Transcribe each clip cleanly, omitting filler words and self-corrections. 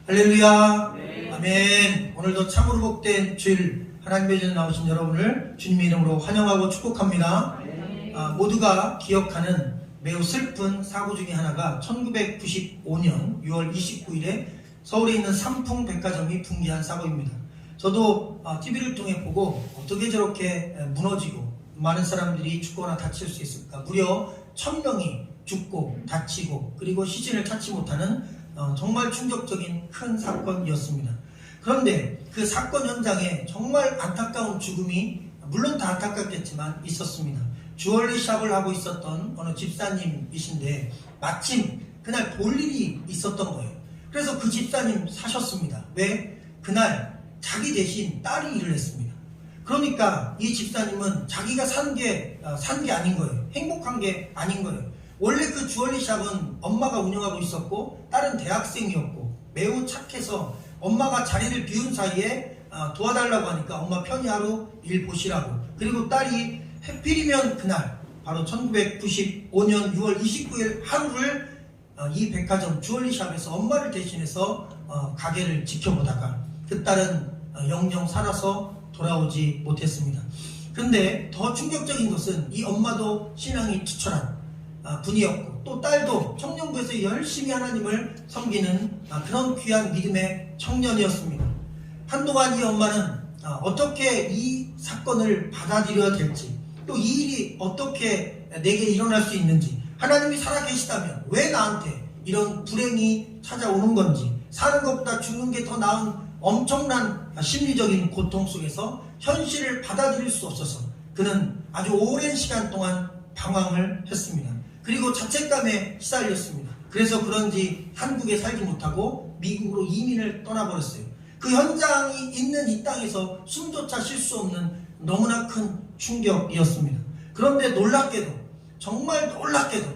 할렐루야. 아멘. 오늘도 참으로 복된 주일 하나님의 전에 나오신 여러분을 주님의 이름으로 환영하고 축복합니다. 모두가 기억하는 매우 슬픈 사고 중에 하나가 1995년 6월 29일에 서울에 있는 삼풍 백화점이 붕괴한 사고입니다. 저도 TV를 통해 보고 어떻게 저렇게 무너지고 많은 사람들이 죽거나 다칠 수 있을까. 무려 1000명이 죽고 다치고 그리고 시신을 찾지 못하는 정말 충격적인 큰 사건이었습니다. 그런데 그 사건 현장에 정말 안타까운 죽음이 물론 다 안타깝겠지만 있었습니다. 주얼리 샵을 하고 있었던 어느 집사님이신데 마침 그날 볼 일이 있었던 거예요. 그래서 그 집사님 사셨습니다. 왜? 그날 자기 대신 딸이 일을 했습니다. 그러니까 이 집사님은 자기가 산 게 아닌 거예요. 행복한 게 아닌 거예요. 원래 그 주얼리 샵은 엄마가 운영하고 있었고 딸은 대학생이었고 매우 착해서 엄마가 자리를 비운 사이에 도와달라고 하니까 엄마 편히 하루 일 보시라고. 그리고 딸이 해필이면 그날 바로 1995년 6월 29일 하루를 이 백화점 주얼리 샵에서 엄마를 대신해서 가게를 지켜보다가 그 딸은 영영 살아서 돌아오지 못했습니다. 그런데 더 충격적인 것은 이 엄마도 신앙이 투철한 분이었고 또 딸도 청년부에서 열심히 하나님을 섬기는 그런 귀한 믿음의 청년이었습니다. 한동안 이 엄마는 어떻게 이 사건을 받아들여야 될지 또 이 일이 어떻게 내게 일어날 수 있는지 하나님이 살아계시다면 왜 나한테 이런 불행이 찾아오는 건지 사는 것보다 죽는 게 더 나은 엄청난 심리적인 고통 속에서 현실을 받아들일 수 없어서 그는 아주 오랜 시간 동안 방황을 했습니다. 그리고 자책감에 시달렸습니다. 그래서 그런지 한국에 살지 못하고 미국으로 이민을 떠나버렸어요. 그 현장이 있는 이 땅에서 숨조차 쉴 수 없는 너무나 큰 충격이었습니다. 그런데 놀랍게도 정말 놀랍게도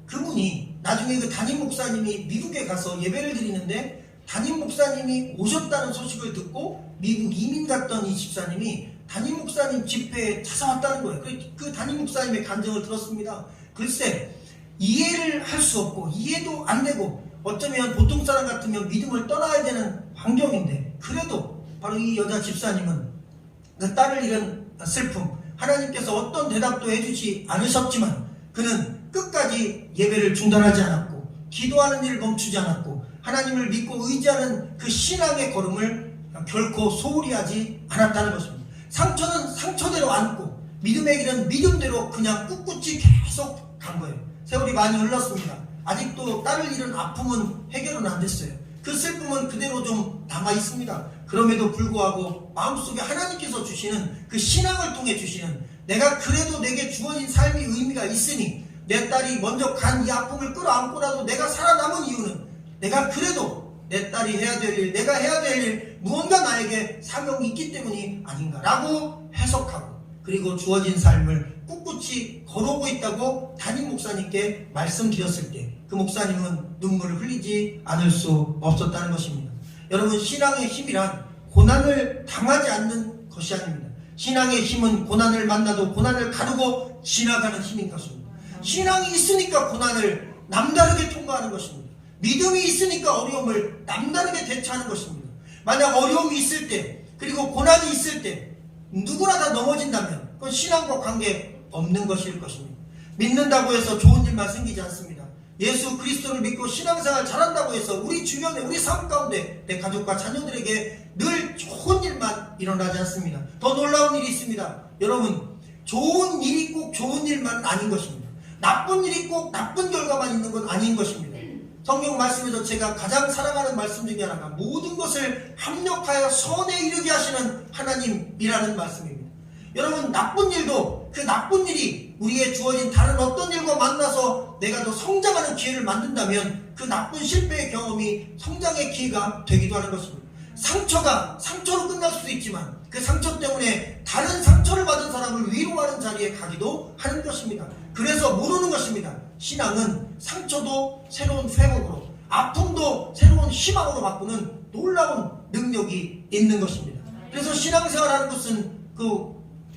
그분이 나중에 그 담임 목사님이 미국에 가서 예배를 드리는데 담임 목사님이 오셨다는 소식을 듣고 미국 이민 갔던 이 집사님이 담임 목사님 집회에 찾아왔다는 거예요. 그 담임 목사님의 간증을 들었습니다. 글쎄 이해를 할 수 없고 이해도 안 되고 어쩌면 보통 사람 같으면 믿음을 떠나야 되는 환경인데 그래도 바로 이 여자 집사님은 그 딸을 잃은 슬픔 하나님께서 어떤 대답도 해주지 않으셨지만 그는 끝까지 예배를 중단하지 않았고 기도하는 일을 멈추지 않았고 하나님을 믿고 의지하는 그 신앙의 걸음을 결코 소홀히 하지 않았다는 것입니다. 상처는 상처대로 안고 믿음의 길은 믿음대로 그냥 꿋꿋이 계속 간 거예요. 세월이 많이 흘렀습니다. 아직도 딸을 잃은 아픔은 해결은 안 됐어요. 그 슬픔은 그대로 좀 남아 있습니다. 그럼에도 불구하고 마음속에 하나님께서 주시는 그 신앙을 통해 주시는 내가 그래도 내게 주어진 삶의 의미가 있으니 내 딸이 먼저 간 이 아픔을 끌어안고라도 내가 살아남은 이유는 내가 그래도 내 딸이 해야 될 일, 내가 해야 될 일, 무언가 나에게 사명이 있기 때문이 아닌가라고 해석하고 그리고 주어진 삶을 꿋꿋이 걸어오고 있다고 담임 목사님께 말씀드렸을 때 그 목사님은 눈물을 흘리지 않을 수 없었다는 것입니다. 여러분 신앙의 힘이란 고난을 당하지 않는 것이 아닙니다. 신앙의 힘은 고난을 만나도 고난을 가르고 지나가는 힘인 것입니다. 신앙이 있으니까 고난을 남다르게 통과하는 것입니다. 믿음이 있으니까 어려움을 남다르게 대처하는 것입니다. 만약 어려움이 있을 때 그리고 고난이 있을 때 누구나 다 넘어진다면 그건 신앙과 관계 없는 것일 것입니다. 믿는다고 해서 좋은 일만 생기지 않습니다. 예수 그리스도를 믿고 신앙생활 잘한다고 해서 우리 주변에 우리 삶 가운데 내 가족과 자녀들에게 늘 좋은 일만 일어나지 않습니다. 더 놀라운 일이 있습니다. 여러분 좋은 일이 꼭 좋은 일만 아닌 것입니다. 나쁜 일이 꼭 나쁜 결과만 있는 건 아닌 것입니다. 성경 말씀에서 제가 가장 사랑하는 말씀 중에 하나가 모든 것을 합력하여 선에 이르게 하시는 하나님이라는 말씀입니다. 여러분 나쁜 일도 그 나쁜 일이 우리의 주어진 다른 어떤 일과 만나서 내가 더 성장하는 기회를 만든다면 그 나쁜 실패의 경험이 성장의 기회가 되기도 하는 것입니다. 상처가 상처로 끝날 수도 있지만 그 상처 때문에 다른 상처를 받은 사람을 위로하는 자리에 가기도 하는 것입니다. 그래서 모르는 것입니다. 신앙은 상처도 새로운 회복으로 아픔도 새로운 희망으로 바꾸는 놀라운 능력이 있는 것입니다. 그래서 신앙생활하는 것은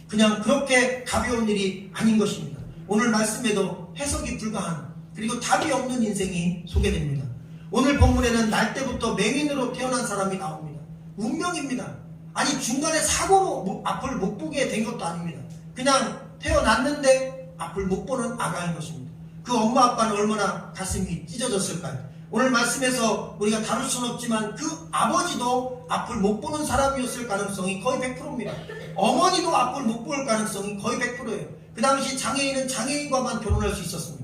그냥 그렇게 가벼운 일이 아닌 것입니다. 오늘 말씀에도 해석이 불가한 그리고 답이 없는 인생이 소개됩니다. 오늘 본문에는 날 때부터 맹인으로 태어난 사람이 나옵니다. 운명입니다. 아니 중간에 사고로 앞을 못 보게 된 것도 아닙니다. 그냥 태어났는데 앞을 못 보는 아가인 것입니다. 그 엄마 아빠는 얼마나 가슴이 찢어졌을까요? 오늘 말씀에서 우리가 다룰 수는 없지만 그 아버지도 앞을 못 보는 사람이었을 가능성이 거의 100%입니다. 어머니도 앞을 못 볼 가능성이 거의 100%예요. 그 당시 장애인은 장애인과만 결혼할 수 있었습니다.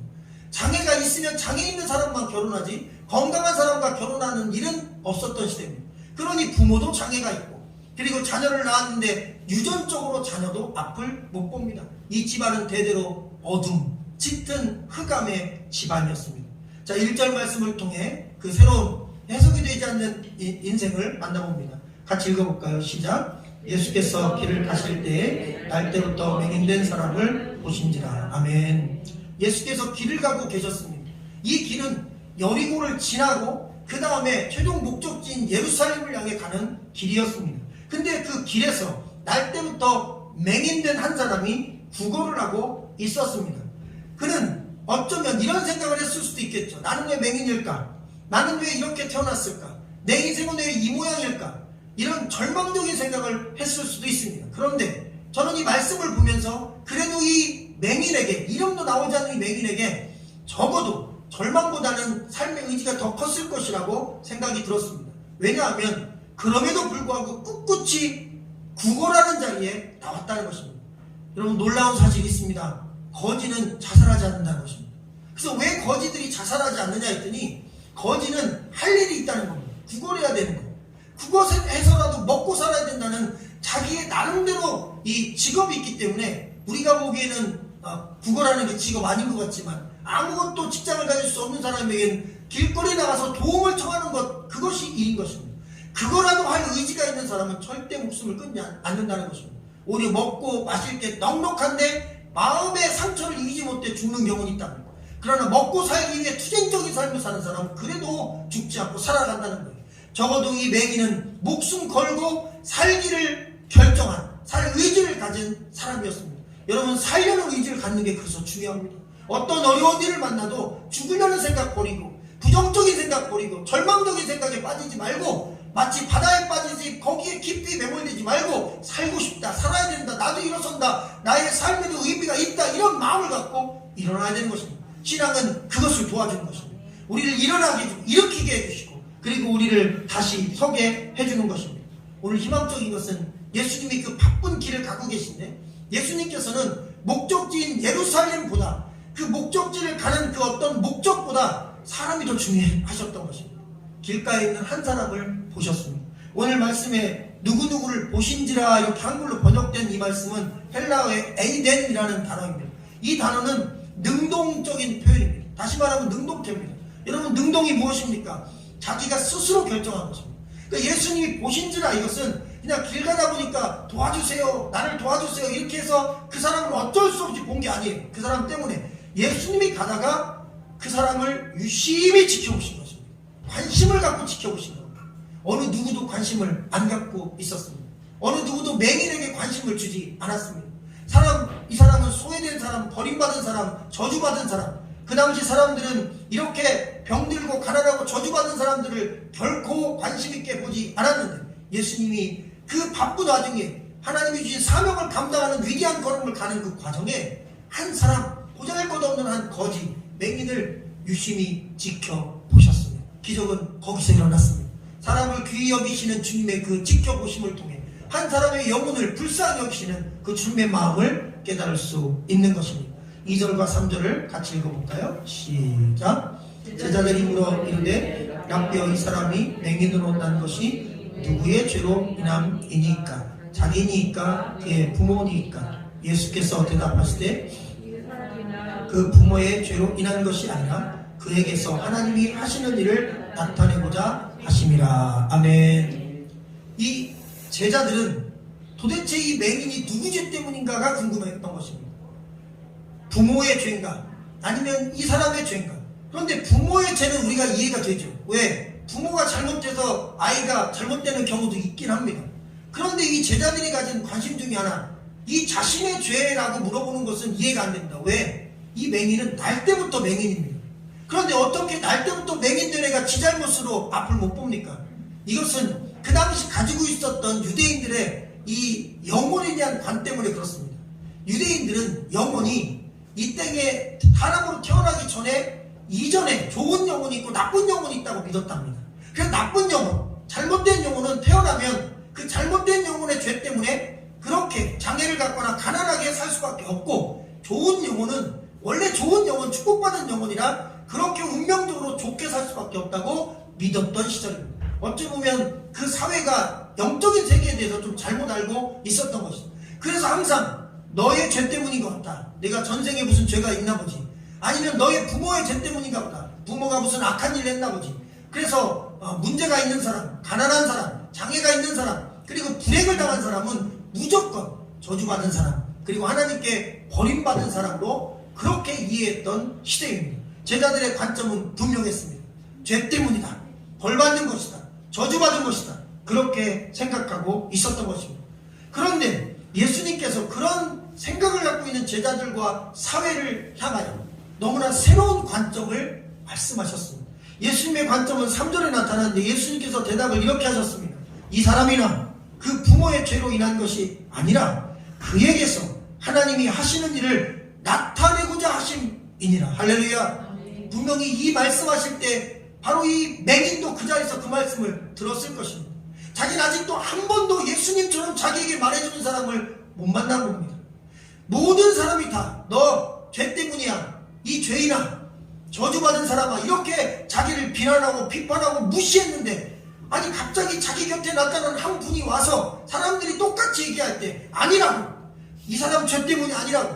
장애가 있으면 장애 있는 사람만 결혼하지 건강한 사람과 결혼하는 일은 없었던 시대입니다. 그러니 부모도 장애가 있고 그리고 자녀를 낳았는데 유전적으로 자녀도 앞을 못 봅니다. 이 집안은 대대로 어둠, 짙은 흑암의 집안이었습니다. 자, 1절 말씀을 통해 그 새로운 해석이 되지 않는 인생을 만나봅니다. 같이 읽어볼까요? 시작. 예수께서 길을 가실 때에 날 때부터 맹인된 사람을 보신지라. 아멘. 예수께서 길을 가고 계셨습니다. 이 길은 여리고를 지나고 그 다음에 최종 목적지인 예루살렘을 향해 가는 길이었습니다. 근데 그 길에서 날 때부터 맹인된 한 사람이 구걸을 하고 있었습니다. 그는 어쩌면 이런 생각을 했을 수도 있겠죠. 나는 왜 맹인일까? 나는 왜 이렇게 태어났을까? 내 인생은 왜 이 모양일까? 이런 절망적인 생각을 했을 수도 있습니다. 그런데 저는 이 말씀을 보면서 그래도 이 맹인에게, 이름도 나오지 않는 이 맹인에게 적어도 절망보다는 삶의 의지가 더 컸을 것이라고 생각이 들었습니다. 왜냐하면 그럼에도 불구하고 꿋꿋이 구걸하는 자리에 나왔다는 것입니다. 여러분 놀라운 사실이 있습니다. 거지는 자살하지 않는다는 것입니다. 그래서 왜 거지들이 자살하지 않느냐 했더니 거지는 할 일이 있다는 겁니다. 구걸해야 되는 거예요. 그것에서라도 먹고 살아야 된다는 자기의 나름대로 이 직업이 있기 때문에 우리가 보기에는 구걸하는 게 직업 아닌 것 같지만 아무것도 직장을 가질 수 없는 사람에게는 길거리에 나가서 도움을 청하는 것, 그것이 일인 것입니다. 그거라도 할 의지가 있는 사람은 절대 목숨을 끊지 않는다는 것입니다. 오히려 먹고 마실 게 넉넉한데 마음의 상처를 이기지 못해 죽는 경우는 있답니다. 그러나 먹고 살기 위해 투쟁적인 삶을 사는 사람은 그래도 죽지 않고 살아간다는 거예요. 적어도 이 맹인은 목숨 걸고 살기를 결정한, 살 의지를 가진 사람이었습니다. 여러분 살려는 의지를 갖는 게 그래서 중요합니다. 어떤 어려운 일을 만나도 죽으려는 생각 버리고 부정적인 생각 버리고 절망적인 생각에 빠지지 말고 마치 바다에 빠지지 거기에 깊이 매몰되지 말고 살고 싶다, 살아야 된다, 나도 일어선다, 나의 삶에도 의미가 있다, 이런 마음을 갖고 일어나야 되는 것입니다. 신앙은 그것을 도와주는 것입니다. 우리를 일어나게 해주고 일으키게 해주시고 그리고 우리를 다시 서게 해주는 것입니다. 오늘 희망적인 것은 예수님이 그 바쁜 길을 가고 계신데 예수님께서는 목적지인 예루살렘보다 그 목적지를 가는 그 어떤 목적보다 사람이 더 중요하셨던 것입니다. 길가에 있는 한 사람을 보셨습니다. 오늘 말씀에 누구누구를 보신지라 이렇게 한글로 번역된 이 말씀은 헬라어의 에이덴이라는 단어입니다. 이 단어는 능동적인 표현입니다. 다시 말하면 능동태입니다. 여러분 능동이 무엇입니까? 자기가 스스로 결정한 것입니다. 그러니까 예수님이 보신지라 이것은 그냥 길 가다 보니까 도와주세요, 나를 도와주세요 이렇게 해서 그 사람을 어쩔 수 없이 본 게 아니에요. 그 사람 때문에 예수님이 가다가 그 사람을 유심히 지켜보신 것입니다. 관심을 갖고 지켜보신 겁니다. 어느 누구도 관심을 안 갖고 있었습니다. 어느 누구도 맹인에게 관심을 주지 않았습니다. 이 사람은 소외된 사람, 버림받은 사람, 저주받은 사람. 그 당시 사람들은 이렇게 병들고 가난하고 저주받은 사람들을 결코 관심 있게 보지 않았는데 예수님이 그 바쁜 와중에 하나님이 주신 사명을 감당하는 위대한 걸음을 가는 그 과정에 한 사람, 보잘것없는 한 거지, 맹인을 유심히 지켜보셨습니다. 기적은 거기서 일어났습니다. 사람을 귀히 여기시는 주님의 그 지켜보심을 통해 한 사람의 영혼을 불쌍히 여기시는 그 주님의 마음을 깨달을 수 있는 것입니다. 2절과 3절을 같이 읽어볼까요? 시작. 제자들이 물어 이르되 라삐여 이 사람이 맹인으로 난 것이 누구의 죄로 인함이니까? 자기니까 그의 부모니까? 예수께서 대답하시되 그 부모의 죄로 인한 것이 아니라 그에게서 하나님이 하시는 일을 나타내고자 하심이라. 아멘. 이 제자들은 도대체 이 맹인이 누구 죄 때문인가가 궁금했던 것입니다. 부모의 죄인가? 아니면 이 사람의 죄인가? 그런데 부모의 죄는 우리가 이해가 되죠. 왜? 부모가 잘못해서 아이가 잘못되는 경우도 있긴 합니다. 그런데 이 제자들이 가진 관심 중에 하나, 이 자신의 죄라고 물어보는 것은 이해가 안 됩니다. 왜? 이 맹인은 날 때부터 맹인입니다. 그런데 어떻게 날 때부터 맹인된 애가 지 잘못으로 앞을 못 봅니까? 이것은 그 당시 가지고 있었던 유대인들의 이 영혼에 대한 관 때문에 그렇습니다. 유대인들은 영혼이 이 땅에 사람으로 태어나기 전에 이전에 좋은 영혼이 있고 나쁜 영혼이 있다고 믿었답니다. 그래서 나쁜 영혼, 잘못된 영혼은 태어나면 그 잘못된 영혼의 죄 때문에 그렇게 장애를 갖거나 가난하게 살 수밖에 없고, 좋은 영혼은 원래 좋은 영혼, 축복받은 영혼이라 그렇게 운명적으로 좋게 살 수밖에 없다고 믿었던 시절입니다. 어찌 보면 그 사회가 영적인 세계에 대해서 좀 잘못 알고 있었던 것이죠. 그래서 항상 너의 죄 때문인 것 같다. 내가 전생에 무슨 죄가 있나 보지. 아니면 너의 부모의 죄 때문인가 보다. 부모가 무슨 악한 일을 했나 보지. 그래서 문제가 있는 사람, 가난한 사람, 장애가 있는 사람, 그리고 불행을 당한 사람은 무조건 저주받은 사람, 그리고 하나님께 버림받은 사람으로 그렇게 이해했던 시대입니다. 제자들의 관점은 분명했습니다. 죄 때문이다. 벌받는 것이다. 저주받은 것이다. 그렇게 생각하고 있었던 것입니다. 그런데 예수님께서 그런 생각을 갖고 있는 제자들과 사회를 향하여 너무나 새로운 관점을 말씀하셨습니다. 예수님의 관점은 3절에 나타나는데 예수님께서 대답을 이렇게 하셨습니다. 이 사람이나 그 부모의 죄로 인한 것이 아니라 그에게서 하나님이 하시는 일을 나타내고자 하심이니라. 할렐루야. 분명히 이 말씀하실 때 바로 이 맹인도 그 자리에서 그 말씀을 들었을 것입니다. 자기는 아직도 한 번도 예수님처럼 자기에게 말해주는 사람을 못 만난 겁니다. 모든 사람이 다 너 죄 때문이야, 이 죄인아, 저주받은 사람아, 이렇게 자기를 비난하고 비판하고 무시했는데, 아니 갑자기 자기 곁에 나타난 한 분이 와서 사람들이 똑같이 얘기할 때 아니라고, 이 사람 죄 때문이 아니라고,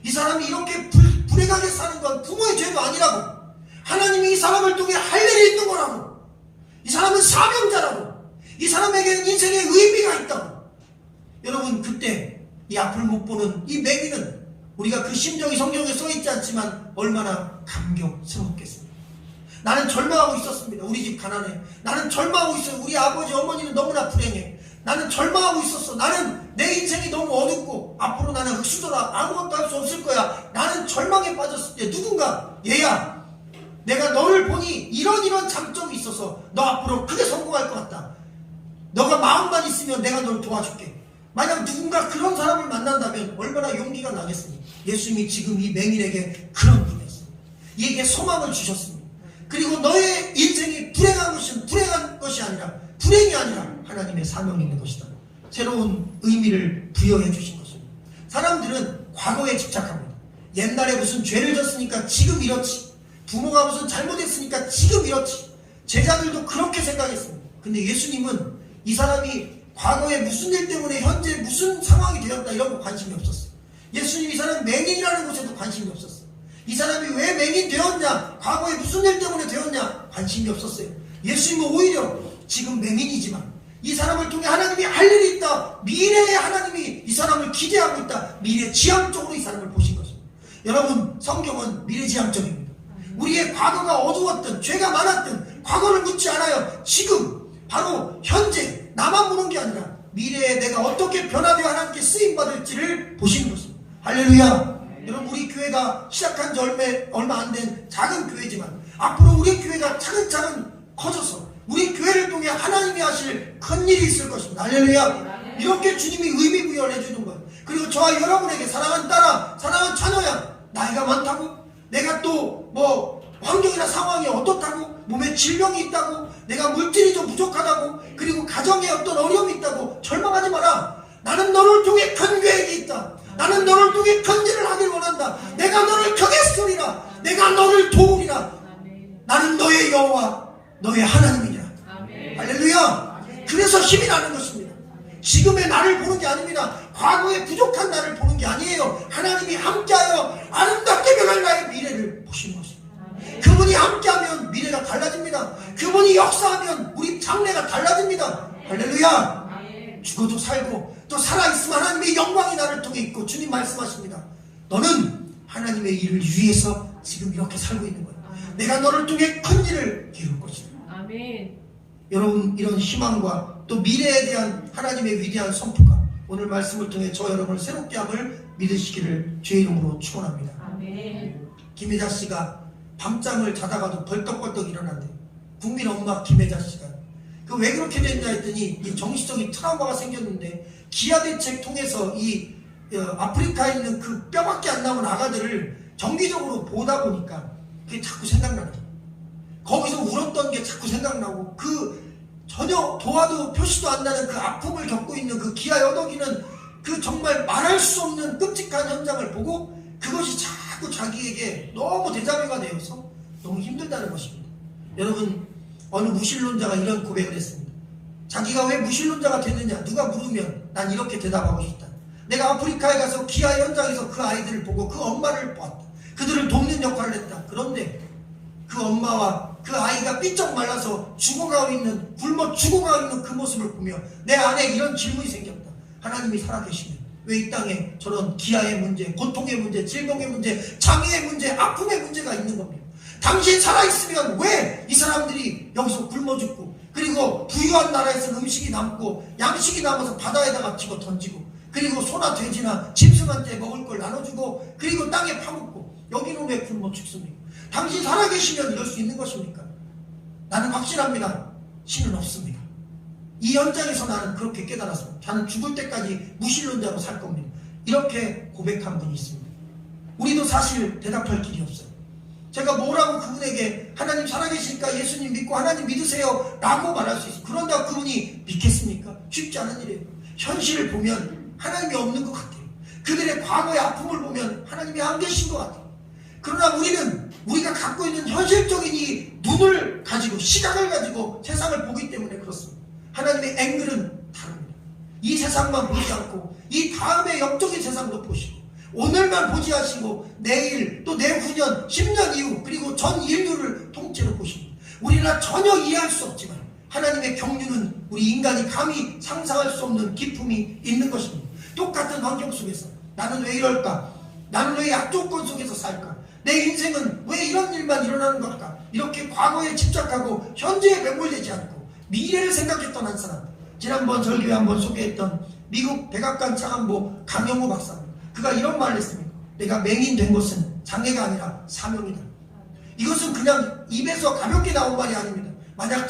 이 사람이 이렇게 불행하게 사는 건 부모의 죄도 아니라고, 하나님이 이 사람을 통해 할 일이 있는 거라고, 이 사람은 사명자라고, 이 사람에게는 인생의 의미가 있다고. 여러분, 그때 이 앞을 못 보는 이 맹인은 우리가 그 심정이 성경에 써있지 않지만 얼마나 감격스럽겠습니까? 나는 절망하고 있었습니다. 우리 집 가난해. 나는 절망하고 있어요. 우리 아버지 어머니는 너무나 불행해. 나는 절망하고 있었어. 나는 내 인생이 너무 어둡고 앞으로 나는 흑수저라, 아무것도 할 수 없을 거야. 나는 절망에 빠졌을 때 누군가 얘야, 내가 너를 보니 이런 장점이 있어서 너 앞으로 크게 성공할 것 같다. 너가 마음만 있으면 내가 널 도와줄게. 만약 누군가 그런 사람을 만난다면 얼마나 용기가 나겠습니까? 예수님이 지금 이 맹인에게 그런 분이었습니다. 이에게 소망을 주셨습니다. 그리고 너의 인생이 불행한 것이 아니라, 불행이 아니라 하나님의 사명이 있는 것이다. 새로운 의미를 부여해 주신 것입니다. 사람들은 과거에 집착합니다. 옛날에 무슨 죄를 졌으니까 지금 이렇지. 부모가 무슨 잘못했으니까 지금 이렇지. 제자들도 그렇게 생각했습니다. 근데 예수님은 이 사람이 과거에 무슨 일 때문에 현재 무슨 상황이 되었다 이런 거 관심이 없었어요. 예수님 이 사람 맹인이라는 것에도 관심이 없었어요. 이 사람이 왜 맹인 되었냐, 과거에 무슨 일 때문에 되었냐 관심이 없었어요. 예수님은 오히려 지금 맹인이지만 이 사람을 통해 하나님이 할 일이 있다, 미래에 하나님이 이 사람을 기대하고 있다, 미래지향적으로 이 사람을 보신 것입니다. 여러분, 성경은 미래지향적입니다. 우리의 과거가 어두웠든 죄가 많았든 과거를 묻지 않아요. 지금 바로 현재 나만 보는 게 아니라 미래에 내가 어떻게 변화되어 하나님께 쓰임받을지를 보시는 것입니다. 할렐루야. 여러분, 우리 교회가 시작한 지 얼마 안 된 작은 교회지만 앞으로 우리 교회가 차근차근 커져서 우리 교회를 통해 하나님이 하실 큰 일이 있을 것입니다. 할렐루야. 이렇게 주님이 의미 부여를 해주는 거예요. 그리고 저와 여러분에게 사랑하는 딸아, 사랑하는 자녀야, 나이가 많다고, 내가 또 환경이나 상황이 어떻다고, 몸에 질병이 있다고, 내가 물질이 좀 부족하다고, 그리고 가정에 어떤 어려움이 있다고 절망하지 마라. 나는 너를 통해 큰 계획이 있다. 나는 너를 통해 큰 일을 하길 원한다. 내가 너를 크게 쓰리라. 내가 너를 도우리라. 나는 너의 여호와, 너의 하나님이니라. 할렐루야. 그래서 힘이 나는 것입니다. 지금의 나를 보는 게 아닙니다. 과거에 부족한 나를 보는 게 아니에요. 하나님이 함께하여 아름답게 변할 나의 미래를 보시는 것입니다. 그분이 함께하면 미래가 달라집니다. 그분이 역사하면 우리 장래가 달라집니다. 할렐루야. 죽어도 살고 또 살아있으면 하나님의 영광이 나를 통해 있고, 주님 말씀하십니다. 너는 하나님의 일을 위해서 지금 이렇게 살고 있는 거야. 내가 너를 통해 큰 일을 이룰 것이다. 아멘. 여러분, 이런 희망과 또 미래에 대한 하나님의 위대한 선포가 오늘 말씀을 통해 저 여러분을 새롭게 함을 믿으시기를 주의 이름으로 축원합니다. 아멘. 김혜자 씨가 밤잠을 자다가도 벌떡벌떡 일어난대요. 국민 엄마 김혜자 씨가. 그 왜 그렇게 됐냐 했더니 이 정신적인 트라우마가 생겼는데 기아 대책 통해서 이 아프리카에 있는 그 뼈밖에 안 남은 아가들을 정기적으로 보다 보니까 그게 자꾸 생각나는 거예요. 거기서 울었던 게 자꾸 생각나고 그 전혀 도와도 표시도 안 나는 그 아픔을 겪고 있는 그 기아 여덕이는 그 정말 말할 수 없는 끔찍한 현장을 보고 그것이 자꾸 자기에게 너무 데자뷰가 되어서 너무 힘들다는 것입니다. 여러분, 어느 무신론자가 이런 고백을 했습니다. 자기가 왜 무신론자가 됐느냐 누가 물으면 난 이렇게 대답하고 싶다. 내가 아프리카에 가서 기아 현장에서 그 아이들을 보고 그 엄마를 보았다. 그들을 돕는 역할을 했다. 그런데 그 엄마와 그 아이가 삐쩍 말라서 죽어가고 있는, 굶어 죽어가고 있는 그 모습을 보며 내 안에 이런 질문이 생겼다. 하나님이 살아계시면 왜 이 땅에 저런 기아의 문제, 고통의 문제, 질병의 문제, 장애의 문제, 아픔의 문제가 있는 겁니다. 당신 살아있으면 왜 이 사람들이 여기서 굶어 죽고, 그리고 부유한 나라에서 음식이 남고 양식이 남아서 바다에다가 집어 던지고, 그리고 소나 돼지나 짐승한테 먹을 걸 나눠주고, 그리고 땅에 파묻고, 여기는 왜 굶어 죽습니까? 당신 살아계시면 이럴 수 있는 것입니까? 나는 확실합니다. 신은 없습니다. 이 현장에서 나는 그렇게 깨달았습니다. 저는 죽을 때까지 무신론자로 살 겁니다. 이렇게 고백한 분이 있습니다. 우리도 사실 대답할 길이 없어요. 제가 뭐라고 그분에게 하나님 살아계시니까 예수님 믿고 하나님 믿으세요 라고 말할 수 있어요. 그런다고 그분이 믿겠습니까? 쉽지 않은 일이에요. 현실을 보면 하나님이 없는 것 같아요. 그들의 과거의 아픔을 보면 하나님이 안 계신 것 같아요. 그러나 우리가 갖고 있는 현실적인 이 눈을 가지고, 시각을 가지고 세상을 보기 때문에 그렇습니다. 하나님의 앵글은 다릅니다. 이 세상만 보지 않고 이 다음의 영적인 세상도 보시고, 오늘만 보지 않으시고 내일 또 내후년 10년 이후 그리고 전 인류를 통째로 보십니다. 우리나 전혀 이해할 수 없지만 하나님의 경륜은 우리 인간이 감히 상상할 수 없는 기품이 있는 것입니다. 똑같은 환경 속에서 나는 왜 이럴까? 나는 왜 약조건 속에서 살까? 내 인생은 왜 이런 일만 일어나는 걸까? 이렇게 과거에 집착하고 현재에 매몰되지 않고 미래를 생각했던 한 사람, 지난번 설교에 한번 소개했던 미국 백악관 차관보 강영호 박사입니다. 그가 이런 말을 했습니다. 내가 맹인 된 것은 장애가 아니라 사명이다. 이것은 그냥 입에서 가볍게 나온 말이 아닙니다. 만약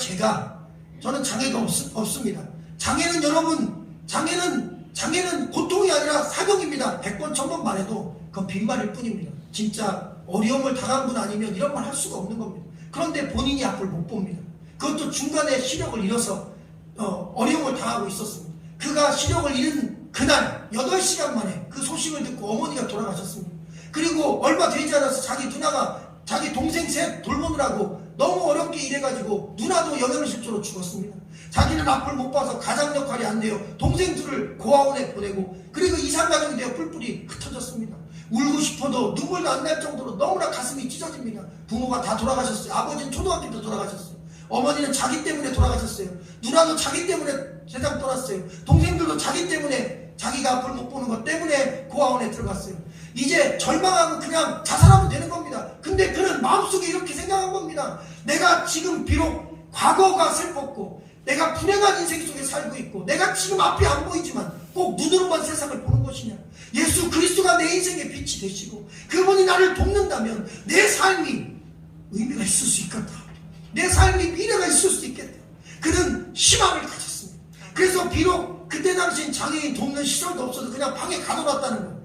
저는 장애가 없습니다. 장애는 여러분, 장애는 고통이 아니라 사명입니다. 100번 1000번 말해도 그건 빈말일 뿐입니다. 진짜 어려움을 당한 분 아니면 이런 말 할 수가 없는 겁니다. 그런데 본인이 앞을 못 봅니다. 그것도 중간에 시력을 잃어서 어려움을 당하고 있었습니다. 그가 시력을 잃은 그날 8시간 만에 그 소식을 듣고 어머니가 돌아가셨습니다. 그리고 얼마 되지 않아서 자기 누나가 자기 동생 셋 돌보느라고 너무 어렵게 일해가지고 누나도 영양실조로 죽었습니다. 자기는 앞을 못 봐서 가장 역할이 안 돼요. 동생 둘을 고아원에 보내고, 그리고 이산가족이 되어 뿔뿔이 흩어졌습니다. 울고 싶어도 눈물도 안 날 정도로 너무나 가슴이 찢어집니다. 부모가 다 돌아가셨어요. 아버지는 초등학교 때 돌아가셨어요. 어머니는 자기 때문에 돌아가셨어요. 누나도 자기 때문에 세상 떠났어요. 동생들도 자기 때문에, 자기가 앞을 못 보는 것 때문에 고아원에 들어갔어요. 이제 절망하고 그냥 자살하면 되는 겁니다. 근데 그는 마음속에 이렇게 생각한 겁니다. 내가 지금 비록 과거가 슬펐고 내가 불행한 인생 속에 살고 있고 내가 지금 앞이 안 보이지만 꼭 눈으로만 세상을 보는 것이냐, 예수 그리스도가 내 인생의 빛이 되시고 그분이 나를 돕는다면 내 삶이 의미가 있을 수 있겠다. 내 삶이 미래가 있을 수 있겠다. 그는 희망을 가졌습니다. 그래서 비록 그때 당시엔 장애인 돕는 시설도 없어서 그냥 방에 가둬놨다는 거예요.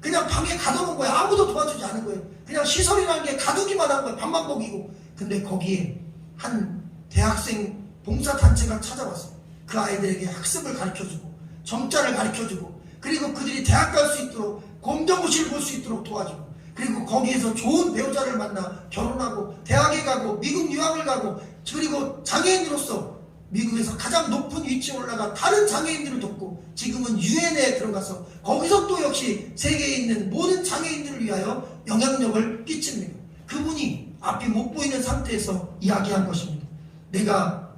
그냥 방에 가둬놓은 거예요. 아무도 도와주지 않은 거예요. 그냥 시설이라는 게 가두기만 한 거예요. 밥만 먹이고. 근데 거기에 한 대학생 봉사단체가 찾아왔어요. 그 아이들에게 학습을 가르쳐주고 정자를 가르쳐주고, 그리고 그들이 대학 갈 수 있도록 검정고시를 볼 수 있도록 도와주고, 그리고 거기에서 좋은 배우자를 만나 결혼하고 대학에 가고 미국 유학을 가고, 그리고 장애인으로서 미국에서 가장 높은 위치에 올라가 다른 장애인들을 돕고, 지금은 유엔에 들어가서 거기서 또 역시 세계에 있는 모든 장애인들을 위하여 영향력을 끼칩니다. 그분이 앞이 못 보이는 상태에서 이야기한 것입니다. 내가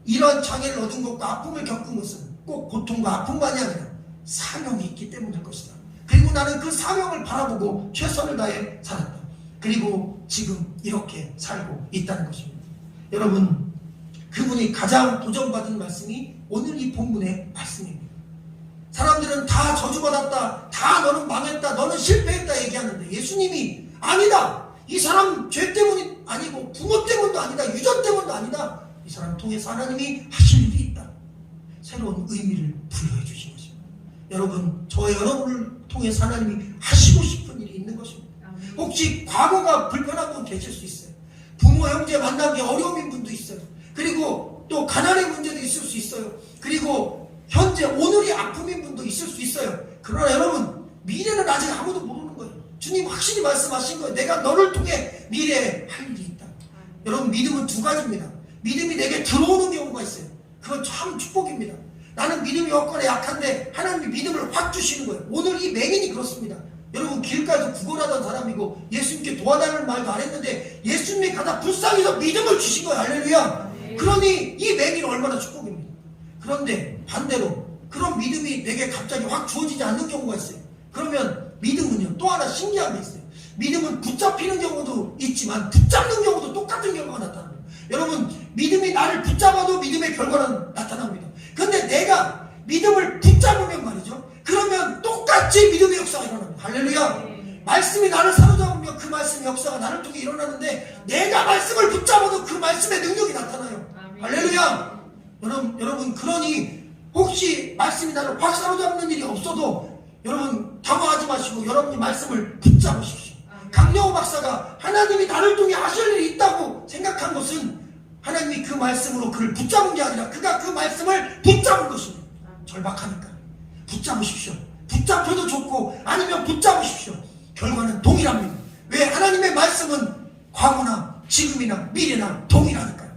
이런 장애를 얻은 것과 아픔을 겪은 것은 꼭 고통과 아픔만이 아니라 사명이 있기 때문일 것이다. 그리고 나는 그 사명을 바라보고 최선을 다해 살았다. 그리고 지금 이렇게 살고 있다는 것입니다. 여러분, 그분이 가장 도전받은 말씀이 오늘 이 본문의 말씀입니다. 사람들은 다 저주받았다, 다 너는 망했다, 너는 실패했다 얘기하는데 예수님이 아니다, 이 사람 죄 때문이 아니고 부모 때문도 아니다. 유전 때문도 아니다. 이 사람 통해서 하나님이 하실 일이 있다. 새로운 의미를 부여해 주신 것입니다. 여러분, 저와 여러분을 통해서 하나님이 하시고 싶은 일이 있는 것입니다. 혹시 과거가 불편한 분 계실 수 있어요. 부모 형제 만나기 어려움인 분도 있어요. 그리고 또 가난의 문제도 있을 수 있어요. 그리고 현재 오늘이 아픔인 분도 있을 수 있어요. 그러나 여러분, 미래는 아직 아무도 모르는 거예요. 주님 확실히 말씀하신 거예요. 내가 너를 통해 미래에 할 일이 있다. 여러분, 믿음은 두 가지입니다. 믿음이 내게 들어오는 경우가 있어요. 그건 참 축복입니다. 나는 믿음이 없거나 약한데 하나님이 믿음을 확 주시는 거예요. 오늘 이 맹인이 그렇습니다. 여러분, 길가에서 구걸하던 사람이고 예수님께 도와달라는 말도 안 했는데 예수님이 가다 불쌍해서 믿음을 주신 거예요. 할렐루야. 그러니 이 맹인은 얼마나 축복입니다. 그런데 반대로 그런 믿음이 내게 갑자기 확 주어지지 않는 경우가 있어요. 그러면 믿음은요, 또 하나 신기한 게 있어요. 믿음은 붙잡히는 경우도 있지만 붙잡는 경우도 똑같은 경우가 나타납니다. 여러분, 믿음이 나를 붙잡아도 믿음의 결과는 나타납니다. 그런데 내가 믿음을 붙잡으면 말이죠, 그러면 똑같이 믿음의 역사가 일어납니다. 할렐루야. 말씀이 나를 사로잡으면 그 말씀의 역사가 나를 통해 일어나는데 내가 말씀을 붙잡아도 그 말씀의 능력이 나타나요. 할렐루야. 여러분, 그러니 혹시 말씀이 나를 확 사로잡는 일이 없어도 여러분 당황하지 마시고 여러분이 말씀을 붙잡으십시오. 강영호 박사가 하나님이 나를 통해 하실 일이 있다고 생각한 것은 하나님이 그 말씀으로 그를 붙잡은 게 아니라 그가 그 말씀을 붙잡은 것입니다. 절박하니까 붙잡으십시오. 붙잡혀도 좋고 아니면 붙잡으십시오. 결과는 동일합니다. 왜? 하나님의 말씀은 과거나 지금이나 미래나 동일하니까요.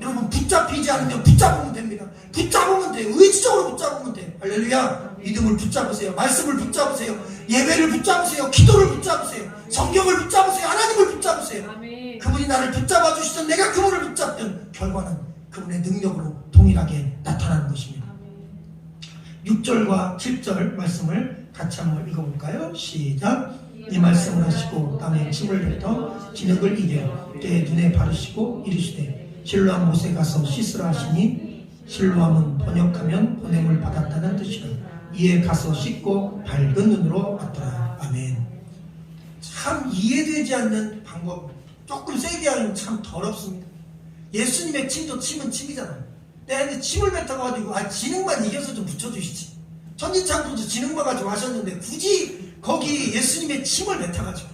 여러분, 붙잡히지 않으면 붙잡으면 됩니다. 붙잡으면 돼요. 의지적으로 붙잡으면 돼요. 할렐루야. 믿음을 붙잡으세요. 말씀을 붙잡으세요. 예배를 붙잡으세요. 기도를 붙잡으세요. 성경을 붙잡으세요. 하나님을 붙잡으세요. 그분이 나를 붙잡아 주시든 내가 그분을 붙잡든 결과는 그분의 능력으로 동일하게 나타나는 것입니다. 6절과 7절 말씀을 같이 한번 읽어볼까요? 시작. 이 말씀을 하시고 땀에 침을 뱉어 진흙을 이겨 때에 눈에 바르시고 이르시되 실로암 못에 가서 씻으라 하시니 실로암은 번역하면 보냄을 받았다는 뜻이라. 이에 가서 씻고 밝은 눈으로 왔더라. 아멘. 참 이해되지 않는 방법, 조금 세게 하면 참 더럽습니다. 예수님의 침도 침은 침이잖아요. 근데 침을 뱉어가지고 진흙만 이겨서 좀 붙여주시지. 천지창조도 진흙만 가지고 하셨는데 굳이 거기 예수님의 침을 뱉어가지고.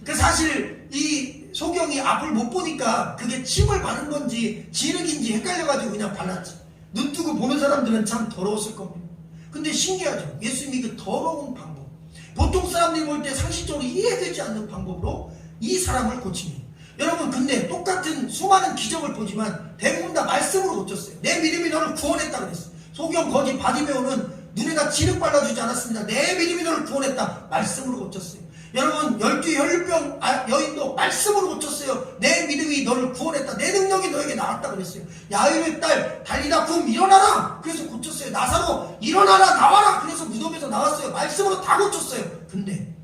그 사실 이 소경이 앞을 못 보니까 그게 침을 바른 건지 진흙인지 헷갈려가지고 그냥 발랐지. 눈 뜨고 보는 사람들은 참 더러웠을 겁니다. 근데 신기하죠. 예수님이 그 더러운 방법, 보통 사람들이 볼 때 상식적으로 이해되지 않는 방법으로 이 사람을 고칩니다. 여러분, 근데 똑같은 수많은 기적을 보지만 대부분 다 말씀으로 고쳤어요. 내 믿음이 너를 구원했다 그랬어요. 소경 거지 바디메오는 눈에다 진흙 발라주지 않았습니다. 내 믿음이 너를 구원했다. 말씀으로 고쳤어요. 여러분, 12 혈류병 여인도 말씀으로 고쳤어요. 내 믿음이 너를 구원했다. 내 능력이 너에게 나왔다 그랬어요. 야일의 딸 달리다 붐 일어나라. 그래서 고쳤어요. 나사로 일어나라 나와라. 그래서 무덤에서 나왔어요. 말씀으로 다 고쳤어요. 근데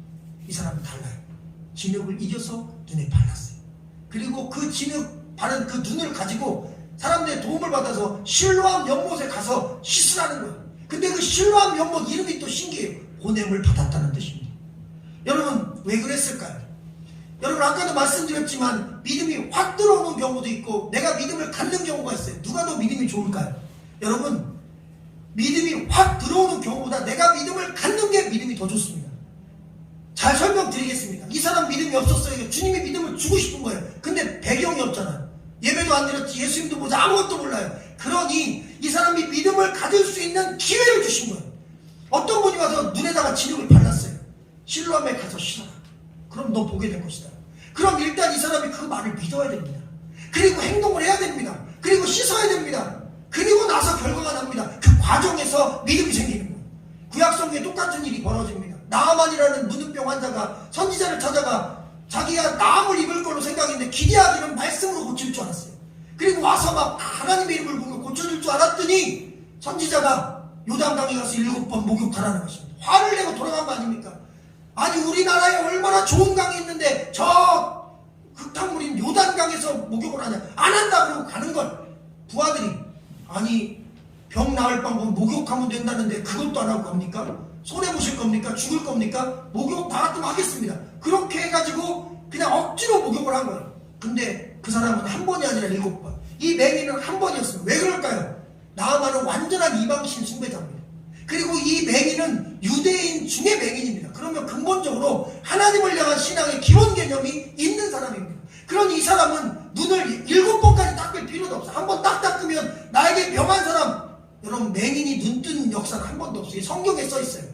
이 사람은 달라요. 진흙을 이겨서 눈에 발랐어요. 그리고 그 진흙 바른 그 눈을 가지고 사람들의 도움을 받아서 실로암 연못에 가서 씻으라는 거예요. 근데 그 실로암 연못 이름이 또 신기해요. 보냄을 받았다는 뜻입니다. 여러분, 왜 그랬을까요? 여러분, 아까도 말씀드렸지만 믿음이 확 들어오는 경우도 있고 내가 믿음을 갖는 경우가 있어요. 누가 더 믿음이 좋을까요? 여러분, 믿음이 확 들어오는 경우보다 내가 믿음을 갖는 게 믿음이 더 좋습니다. 잘 설명드리겠습니다. 이 사람 믿음이 없었어요. 주님이 믿음을 주고 싶은 거예요. 근데 배경이 없잖아요. 예배도 안 드렸지, 예수님도 보지 아무것도 몰라요. 그러니 이 사람이 믿음을 가질 수 있는 기회를 주신 거예요. 어떤 분이 와서 눈에다가 진흙을 발랐어요. 실로암에 가서 씻어라. 그럼 너 보게 될 것이다. 그럼 일단 이 사람이 그 말을 믿어야 됩니다. 그리고 행동을 해야 됩니다. 그리고 씻어야 됩니다. 그리고 나서 결과가 납니다. 그 과정에서 믿음이 생기는 거예요. 구약성경에 똑같은 일이 벌어집니다. 나아만이라는 문둥병 환자가 선지자를 찾아가 자기가 나음을 입을 걸로 생각했는데 기대하기는 말씀으로 고칠 줄 알았어요. 그리고 와서 막 하나님의 이름을 보고 고쳐줄 줄 알았더니 선지자가 요단강에 가서 7번 목욕하라는 것입니다. 화를 내고 돌아간 거 아닙니까? 아니, 우리나라에 얼마나 좋은 강이 있는데 저 흙탕물인 요단강에서 목욕을 하냐? 안 한다 그러고 가는 걸 부하들이, 아니 병 나을 방법 목욕하면 된다는데 그것도 안 하고 갑니까? 손해보실 겁니까? 죽을 겁니까? 목욕 다 같으면 하겠습니다. 그렇게 해가지고 그냥 억지로 목욕을 한 거예요. 근데 그 사람은 한 번이 아니라 7번. 이 맹인은 한 번이었어요. 왜 그럴까요? 나아만은 완전한 이방신 숭배자입니다. 그리고 이 맹인은 유대인 중의 맹인입니다. 그러면 근본적으로 하나님을 향한 신앙의 기본 개념이 있는 사람입니다. 그러니 이 사람은 눈을 7번까지 닦을 필요도 없어요. 한 번 딱 닦으면 나에게 명한 사람. 여러분, 맹인이 눈 뜨는 역사는 한 번도 없어요. 성경에 써 있어요.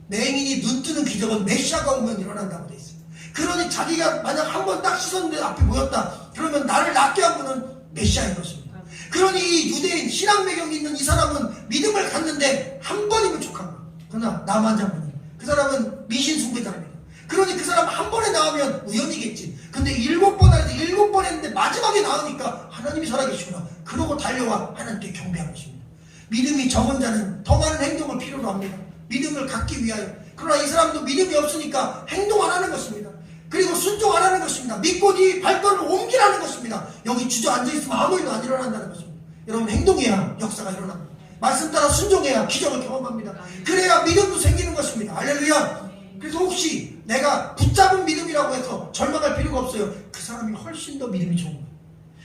맹인이 눈 뜨는 기적은 메시아가 오면 일어난다고 돼 있어요. 그러니 자기가 만약 한 번 딱 씻었는데 앞에 보였다. 그러면 나를 낫게 한 분은 메시아인 것입니다. 그러니 이 유대인 신앙 배경이 있는 이 사람은 믿음을 갖는데 한 번이면 족한 거예요. 그러나 나만 장군이 그 사람은 미신 숭배자입니다. 그러니 그 사람 한 번에 나오면 우연이겠지. 근데 7번 안에서 7번 했는데 마지막에 나오니까 하나님이 살아계시구나. 그러고 달려와 하나님께 경배한 것입니다. 믿음이 적은 자는 더 많은 행동을 필요로 합니다. 믿음을 갖기 위하여. 그러나 이 사람도 믿음이 없으니까 행동 안 하는 것입니다. 그리고 순종 안 하는 것입니다. 믿고 네 발걸음을 옮기라는 것입니다. 여기 주저앉아있으면 아무 일도 안 일어난다는 것입니다. 여러분, 행동해야 역사가 일어납니다. 말씀 따라 순종해야 기적을 경험합니다. 그래야 믿음도 생기는 것입니다. 할렐루야. 그래서 혹시 내가 붙잡은 믿음이라고 해서 절망할 필요가 없어요. 그 사람이 훨씬 더 믿음이 좋은 거예요.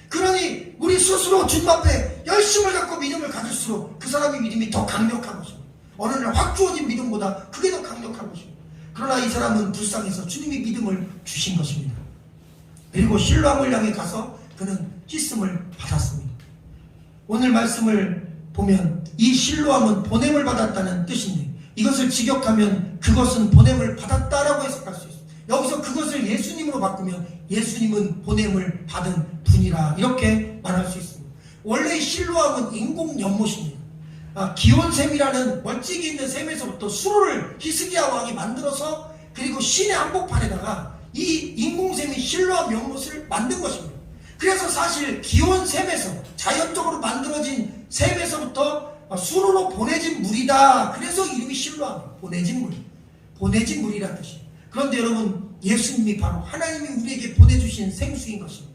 그러니 우리 스스로 주님 앞에 열심을 갖고 믿음을 가질수록 그 사람의 믿음이 더 강력한 것입니다. 어느 날 확 주어진 믿음보다 그게 더 강력한 것입니다. 그러나 이 사람은 불쌍해서 주님이 믿음을 주신 것입니다. 그리고 실로암을 향해 가서 그는 씻음을 받았습니다. 오늘 말씀을 보면 이 실로암은 보냄을 받았다는 뜻인데, 이것을 직역하면 그것은 보냄을 받았다라고 해석할 수 있습니다. 여기서 그것을 예수님으로 바꾸면 예수님은 보냄을 받은 분이라 이렇게 말할 수 있습니다. 원래 실로암은 인공 연못입니다. 기온샘이라는 멀찍이 있는 샘에서부터 수로를 히스기야 왕이 만들어서 그리고 시내 한복판에다가 이 인공샘이 실로암 연못을 만든 것입니다. 그래서 사실 기온샘에서 자연적으로 만들어진 샘에서부터 수로로 보내진 물이다. 그래서 이름이 실로암, 보내진 물, 보내진 물이라는 뜻이에요. 그런데 여러분, 예수님이 바로 하나님이 우리에게 보내주신 생수인 것입니다.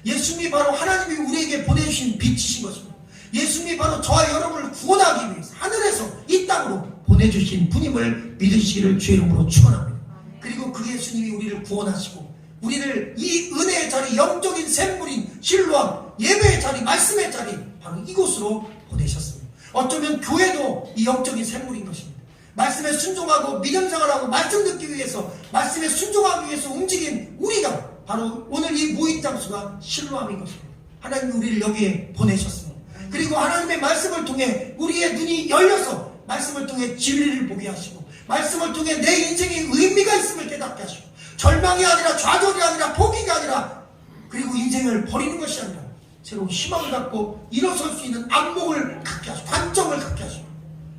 예수님이 바로 하나님이 우리에게 보내주신 빛이신 것입니다. 예수님이 바로 저와 여러분을 구원하기 위해서 하늘에서 이 땅으로 보내주신 분임을 믿으시기를 주의 이름으로 축원합니다. 그리고 그 예수님이 우리를 구원하시고 우리를 이 은혜의 자리, 영적인 샘물인 실로암, 예배의 자리, 말씀의 자리, 바로 이곳으로 보내셨습니다. 어쩌면 교회도 이 영적인 샘물인 것입니다. 말씀에 순종하고 믿음 생활하고 말씀 듣기 위해서, 말씀에 순종하기 위해서 움직인 우리가 바로 오늘 이 모인 장소가 실로암인 것입니다. 하나님이 우리를 여기에 보내셨습니다. 그리고 하나님의 말씀을 통해 우리의 눈이 열려서 말씀을 통해 진리를 보게 하시고, 말씀을 통해 내 인생에 의미가 있음을 깨닫게 하시고, 절망이 아니라 좌절이 아니라 포기가 아니라, 그리고 인생을 버리는 것이 아니라 새로운 희망을 갖고 일어설 수 있는 안목을 갖게 하시고 관점을 갖게 하시고,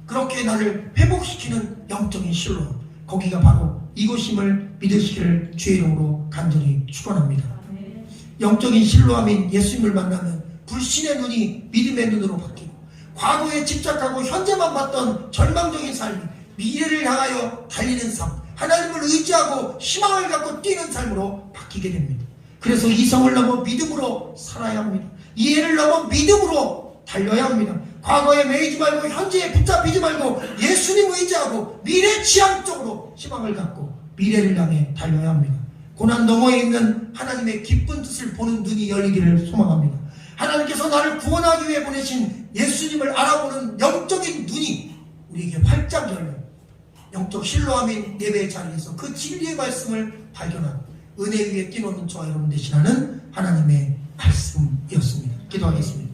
그렇게 나를 회복시키는 영적인 실로암, 거기가 바로 이곳임을 믿으시기를 주의 이름으로 간절히 축원합니다. 영적인 실로암인 예수님을 만나면 불신의 눈이 믿음의 눈으로 바뀌고, 과거에 집착하고 현재만 봤던 절망적인 삶이 미래를 향하여 달리는 삶, 하나님을 의지하고 희망을 갖고 뛰는 삶으로 바뀌게 됩니다. 그래서 이성을 넘어 믿음으로 살아야 합니다. 이해를 넘어 믿음으로 달려야 합니다. 과거에 매이지 말고 현재에 붙잡히지 말고 예수님 의지하고 미래 지향적으로 희망을 갖고 미래를 향해 달려야 합니다. 고난 너머에 있는 하나님의 기쁜 뜻을 보는 눈이 열리기를 소망합니다. 하나님께서 나를 구원하기 위해 보내신 예수님을 알아보는 영적인 눈이 우리에게 활짝 열려 영적 실로암인 예배의 자리에서 그 진리의 말씀을 발견하고 은혜 위에 뛰노는 저와 여러분 되시라는 하나님의 말씀이었습니다. 기도하겠습니다.